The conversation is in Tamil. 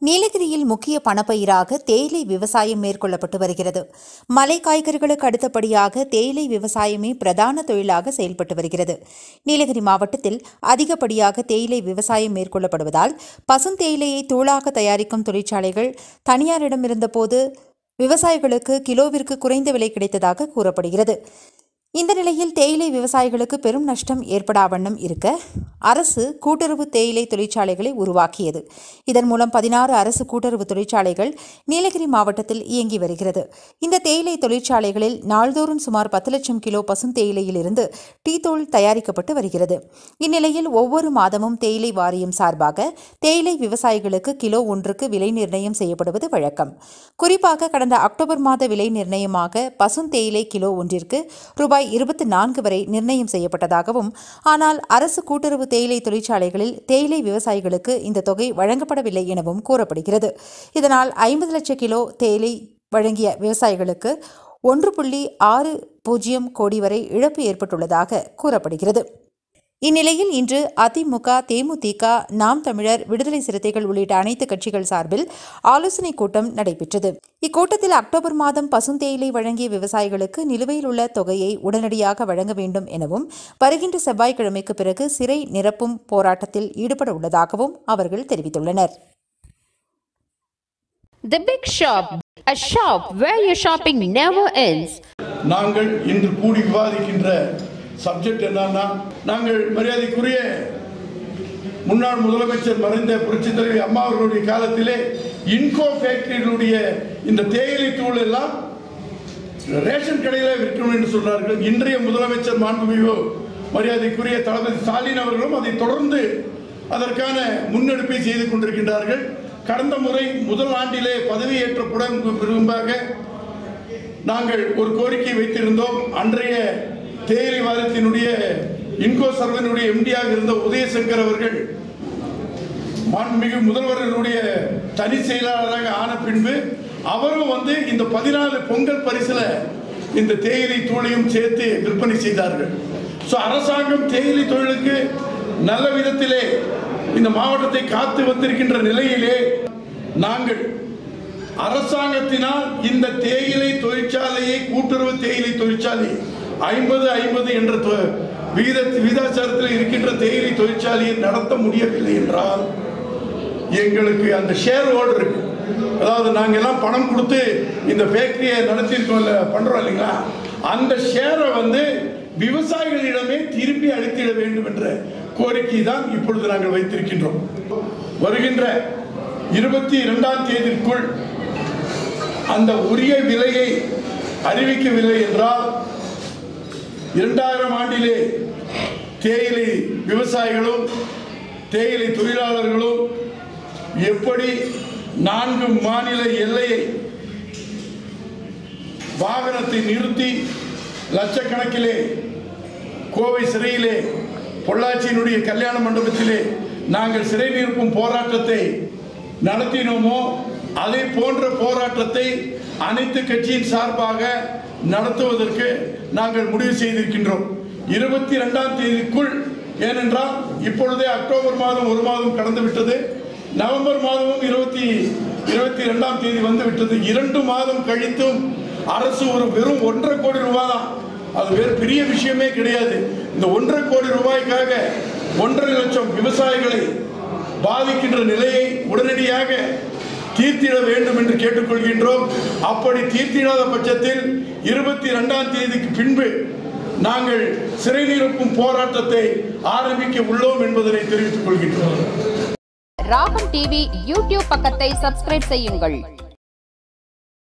நீலகிரியில் முக்கிய பணப்பயிராக தேயிலை விவசாயம் மேற்கொள்ளப்பட்டு வருகிறது. மலை காய்கறிகளுக்கு அடுத்தபடியாக தேயிலை விவசாயமே பிரதான தொழிலாக செயல்பட்டு வருகிறது. நீலகிரி மாவட்டத்தில் அதிகப்படியாக தேயிலை விவசாயம் மேற்கொள்ளப்படுவதால் பசுந்தேயிலையை தூளாக தயாரிக்கும் தொழிற்சாலைகள் தனியாரிடம் இருந்தபோது விவசாயிகளுக்கு கிலோவிற்கு குறைந்த விலை கிடைத்ததாக கூறப்படுகிறது. இந்த நிலையில் தேயிலை விவசாயிகளுக்கு பெரும் நஷ்டம் ஏற்படாவண்ணம் இருக்க அரசு கூட்டுறவு தேயிலை தொழிற்சாலைகளை உருவாக்கியது. இதன் மூலம் 16 அரசு கூட்டுறவு தொழிற்சாலைகள் நீலகிரி மாவட்டத்தில் இயங்கி வருகிறது. இந்த தேயிலை தொழிற்சாலைகளில் நாள்தோறும் சுமார் 10 லட்சம் கிலோ பசுந்தேயிலையிலிருந்து டீ தூள் தயாரிக்கப்பட்டு வருகிறது. இந்நிலையில் ஒவ்வொரு மாதமும் தேயிலை வாரியம் சார்பாக தேயிலை விவசாயிகளுக்கு கிலோ ஒன்றுக்கு விலை நிர்ணயம் செய்யப்படுவது வழக்கம். குறிப்பாக கடந்த அக்டோபர் மாத விலை நிர்ணயமாக பசுந்தேயிலை கிலோ ஒன்றிற்கு ரூபாய் 24 வரை நிர்ணயம் செய்யப்பட்டதாகவும், ஆனால் அரசு கூட்டுறவு தேயிலை தொழிற்சாலைகளில் தேயிலை விவசாயிகளுக்கு இந்த தொகை வழங்கப்படவில்லை எனவும் கூறப்படுகிறது. இதனால் 50 லட்சம் கிலோ தேயிலை வழங்கிய விவசாயிகளுக்கு 1.60 கோடி வரை இழப்பு ஏற்பட்டுள்ளதாக கூறப்படுகிறது. இந்நிலையில் இன்று அதிமுக, தேமுதிக, நாம் தமிழர், விடுதலை சிறுத்தைகள் உள்ளிட்ட அனைத்து கட்சிகள் சார்பில் ஆலோசனைக் கூட்டம் நடைபெற்றது. இக்கூட்டத்தில் அக்டோபர் மாதம் பசுந்தேயிலை வழங்கிய விவசாயிகளுக்கு நிலுவையில் உள்ள தொகையை உடனடியாக வழங்க வேண்டும் எனவும், வருகின்ற செவ்வாய்க்கிழமைக்கு பிறகு சிறை நிரப்பும் போராட்டத்தில் ஈடுபட உள்ளதாகவும் அவர்கள் தெரிவித்துள்ளனர். The Big Shop, a shop where your shopping never ends. நாங்கள் இன்று கூடி விவாதிக்கின்ற சப்ஜெக்ட் என்னன்னா, நாங்கள் மரியாதைக்குரிய முன்னாள் முதலமைச்சர் மறைந்த புரட்சித் தலைவி அம்மா அவர்களுடைய காலத்திலே இன்கோ ஃபேக்டரியினுடைய இந்த தேயிலை தூள் எல்லாம் ரேஷன் கடையில் விற்கணும் என்று சொன்னார்கள். இன்றைய முதலமைச்சர் மாண்புமிகு மரியாதைக்குரிய தளபதி ஸ்டாலின் அவர்களும் அதை தொடர்ந்து அதற்கான முன்னெடுப்பை செய்து கொண்டிருக்கின்றார்கள். கடந்த முறை முதல் ஆண்டிலே பதவியேற்றப்புடன் விரும்பாக நாங்கள் ஒரு கோரிக்கை வைத்திருந்தோம். அன்றைய தேயிலை வாரியத்தினுடைய இன்கோ சர்வனுடைய எம்டியாக இருந்த உதயசங்கர் அவர்கள் மாண்புமிகு முதல்வர்களுடைய தனி செயலாளராக ஆன பின்பு அவரும் இந்த 14 பொங்கல் பரிசுல இந்த தேயிலை தூளையும் சேர்த்து விற்பனை செய்தார்கள். அரசாங்கம் தேயிலை தொழிலுக்கு நல்ல விதத்திலே இந்த மாவட்டத்தை காத்து வந்திருக்கின்ற நிலையிலே நாங்கள் அரசாங்கத்தினால் இந்த தேயிலை தொழிற்சாலையை கூட்டுறவு தேயிலை தொழிற்சாலை 50-50 என்ற விகிதாச்சாரத்தில் இருக்கின்ற தேயிலை தொழிற்சாலையை நடத்த முடியவில்லை என்றால் எங்களுக்கு அந்த ஷேர் ஹோல்டர் இருக்கு. அதாவது நாங்கள் எல்லாம் பணம் கொடுத்து இந்த ஃபேக்டரியை நடத்திருக்கோம் பண்றோம் இல்லைங்களா, அந்த ஷேரை விவசாயிகளிடமே திரும்பி அளித்திட வேண்டும் என்ற கோரிக்கை தான் இப்பொழுது நாங்கள் வைத்திருக்கின்றோம். வருகின்ற 22ஆம் தேதிக்குள் அந்த உரிய விலையை அறிவிக்கவில்லை என்றால் 2000 ஆண்டிலே தேயிலை விவசாயிகளும் தேயிலை தொழிலாளர்களும் எப்படி 4 மாநில எல்லையை வாகனத்தை நிறுத்தி லட்சக்கணக்கிலே கோவை சிறையிலே பொள்ளாச்சியினுடைய கல்யாண மண்டபத்திலே நாங்கள் சிறை நிரப்பும் போராட்டத்தை நடத்தினோமோ அதே போன்ற போராட்டத்தை அனைத்து கட்சியின் சார்பாக நடத்துவதற்கு நாங்கள் முடிவு செய்திருக்கின்றோம். 22ஆம் தேதிக்குள், ஏனென்றால் இப்பொழுதே அக்டோபர் மாதம் ஒரு மாதம் கடந்து விட்டது, நவம்பர் மாதமும் 22ஆம் தேதி வந்து விட்டது. 2 மாதம் கழித்தும் அரசு வெறும் 1.5 கோடி ரூபாய் தான், அது வேறு பெரிய விஷயமே கிடையாது. இந்த 1.5 கோடி ரூபாய்க்காக 1.5 லட்சம் விவசாயிகளை பாதிக்கின்ற நிலையை உடனடியாக தீர்த்திட வேண்டும் என்று கேட்டுக்கொள்கின்றோம். அப்படி தீர்த்திடாத பட்சத்தில் 22ஆம் தேதிக்கு பின்பு நாங்கள் சிறை நிரப்பும் போராட்டத்தை ஆரம்பிக்க உள்ளோம் என்பதனை தெரிவித்துக் கொள்கின்றோம். ராகம் டிவி யூடியூப் பக்கத்தை சப்ஸ்கிரைப் செய்யுங்கள்.